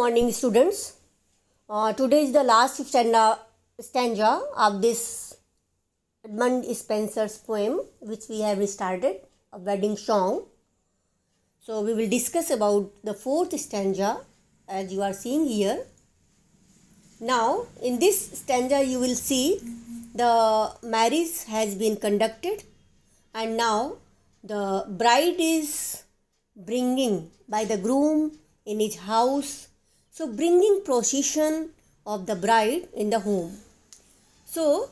morning, students. Today is the last stanza of this Edmund Spenser's poem, which we have restarted, a wedding song. So we will discuss about the fourth stanza, as you are seeing here. Now, in this stanza, you will see the marriage has been conducted, and now the bride is bringing by the groom in his house. So, bringing procession of the bride in the home. So,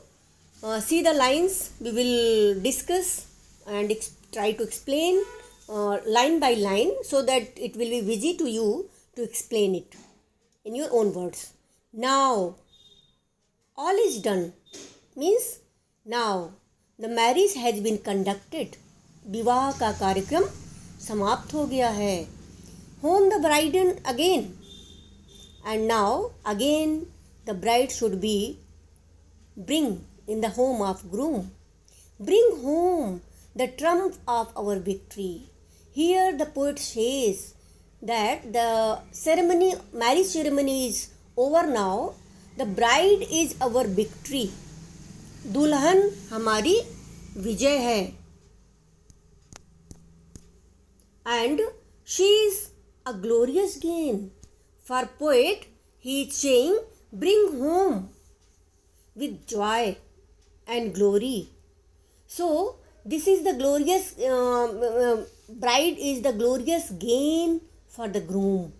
see the lines, we will discuss and try to explain line by line so that it will be easy to you to explain it in your own words. Now, all is done means now the marriage has been conducted. विवाह का कार्यक्रम समाप्त हो गया है. Home the bride again, and now again the bride should be bring in the home of groom. Bring home the trump of our victory. Here the poet says that the ceremony, marriage ceremony is over now. The bride is our victory. दुल्हन हमारी विजय है. And she is a glorious gain. For poet, he is saying, bring home with joy and glory. So, this is the glorious, bride is the glorious gain for the groom.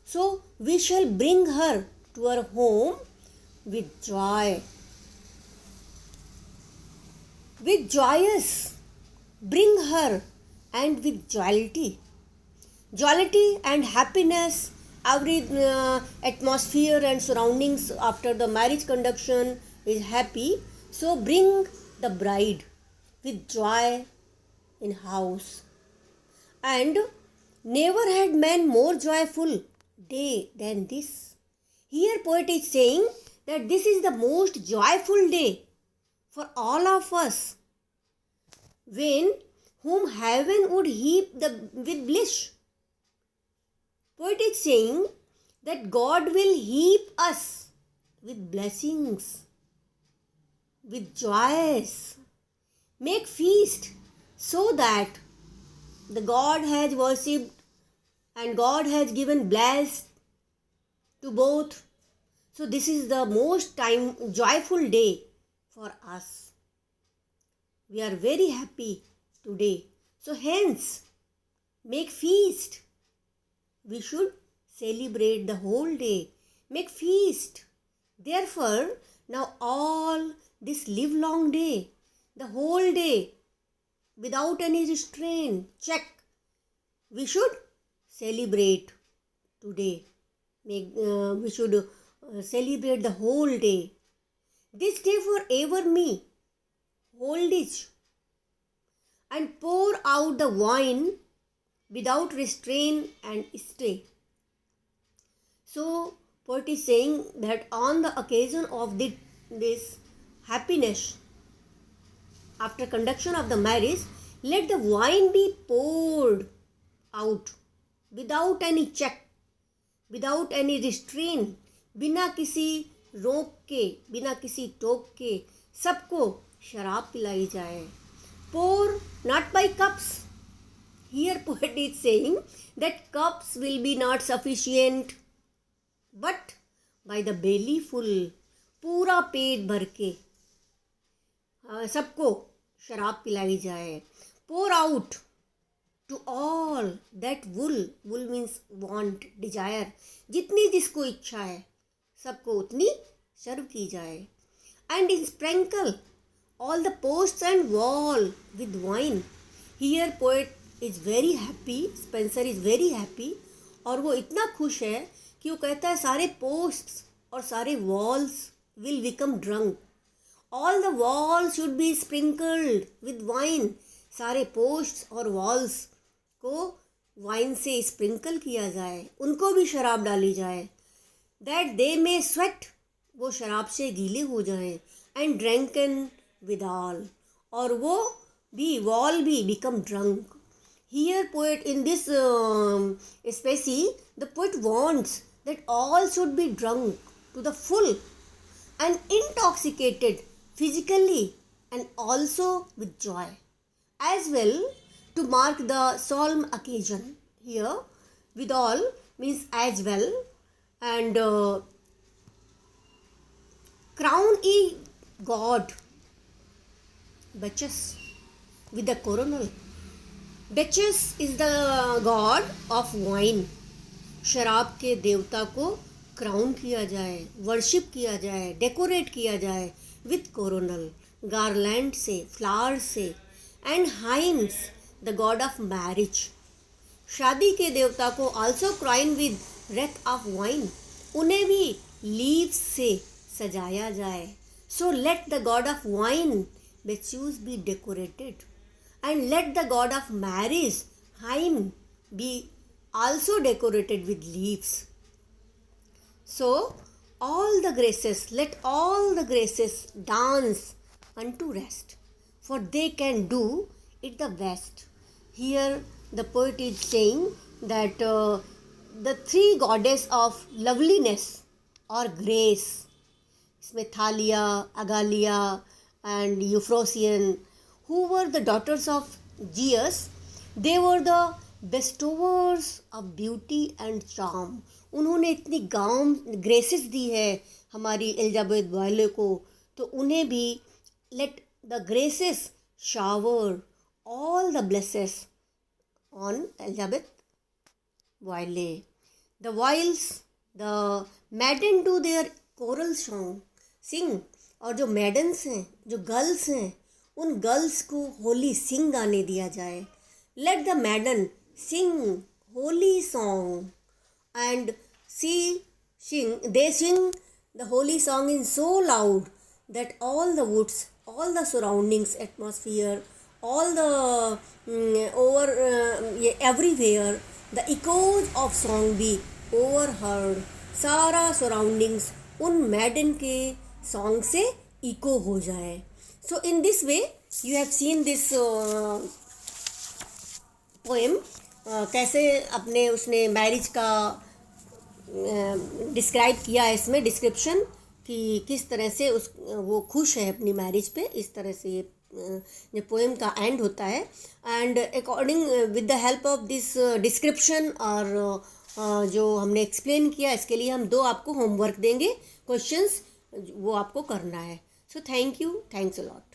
So, we shall bring her to our home with joy. With joyous, bring her, and with jollity. Jollity and happiness, every atmosphere and surroundings after the marriage conduction is happy. So bring the bride with joy in house. And never had man more joyful day than this. Here poet is saying that this is the most joyful day for all of us, when whom heaven would heap with bliss. Poet is saying that God will heap us with blessings, with joys, make feast, so that the God has worshipped and God has given blessed to both. So this is the most joyful day for us. We are very happy today. So hence, make feast. We should celebrate the whole day. Make feast. Therefore, now all this live long day, the whole day, without any restraint, check. We should celebrate today. We should celebrate the whole day. This day forever me, hold it, and pour out the wine without restraint and stay. So, poet is saying that on the occasion of this happiness, after conduction of the marriage, let the wine be poured out without any check, without any restraint, बिना किसी रोक के, बिना किसी टोक के सबको शराब पिलाई जाए. Pour not by cups. Here poet is saying that cups will be not sufficient, but by the belly full, पूरा पेट भर के सबको शराब पिलाई जाए. Pour out to all that wool means want, desire, जितनी जिसको इच्छा है सबको उतनी सर्व की जाए. And sprinkle all the posts and wall with wine. Here poet is very happy, Spenser is very happy, और वो इतना खुश है कि वो कहता है सारे posts और सारे walls will become drunk. All the walls should be sprinkled with wine. सारे posts और walls को वाइन से स्प्रिंकल किया जाए, उनको भी शराब डाली जाए. That they may sweat, वो शराब से गीले हो जाएं. And drunken withal, और वो भी wall भी become drunk. Here poet in this species, the poet wants that all should be drunk to the full and intoxicated physically and also with joy. As well, to mark the solemn occasion here, with all means as well, and crown ye God, Duchess, with the coronal. Duchess is the god of wine. शराब के देवता को crown किया जाए, worship किया जाए, decorate किया जाए विथ कोरोनल, गारलैंड से, फ्लावर्स से, and Hymen the god of marriage. शादी के देवता को also crown with wreath of vine, उन्हें भी लीव्स से सजाया जाए. So let the god of wine Bacchus be decorated and let the god of marriage, Haim, be also decorated with leaves. So all the graces, let all the graces dance unto rest, for they can do it the best. Here the poet is saying that the three goddess of loveliness or grace, इसमें थालिया, अगालिया and Euphrosyne, who were the daughters of Zeus, they were the bestowers of beauty and charm. उन्होंने इतनी गाम graces दी है हमारी Elizabeth बॉयले को, तो उन्हें भी let the graces shower all the blessings on Elizabeth Boyle. The whiles the maiden do their choral song sing, और जो maidens हैं, जो girls हैं, उन गर्ल्स को होली सिंग गाने दिया जाए. Let the maiden sing holy song and they sing the holy song in so loud that all the woods, all the surroundings, atmosphere, all the over everywhere the echoes of song be over heard. सारा surroundings उन maiden के song से eco हो जाए. So in this way you have seen this poem, कैसे अपने उसने marriage का डिस्क्राइब किया है इसमें डिस्क्रिप्शन, कि किस तरह से वो खुश है अपनी मैरिज पे. इस तरह से ये पोएम का एंड होता है. And according with the help of this description और जो हमने एक्सप्लेन किया, इसके लिए हम 2 आपको होमवर्क देंगे, क्वेश्चंस वो आपको करना है. So thank you. Thanks a lot.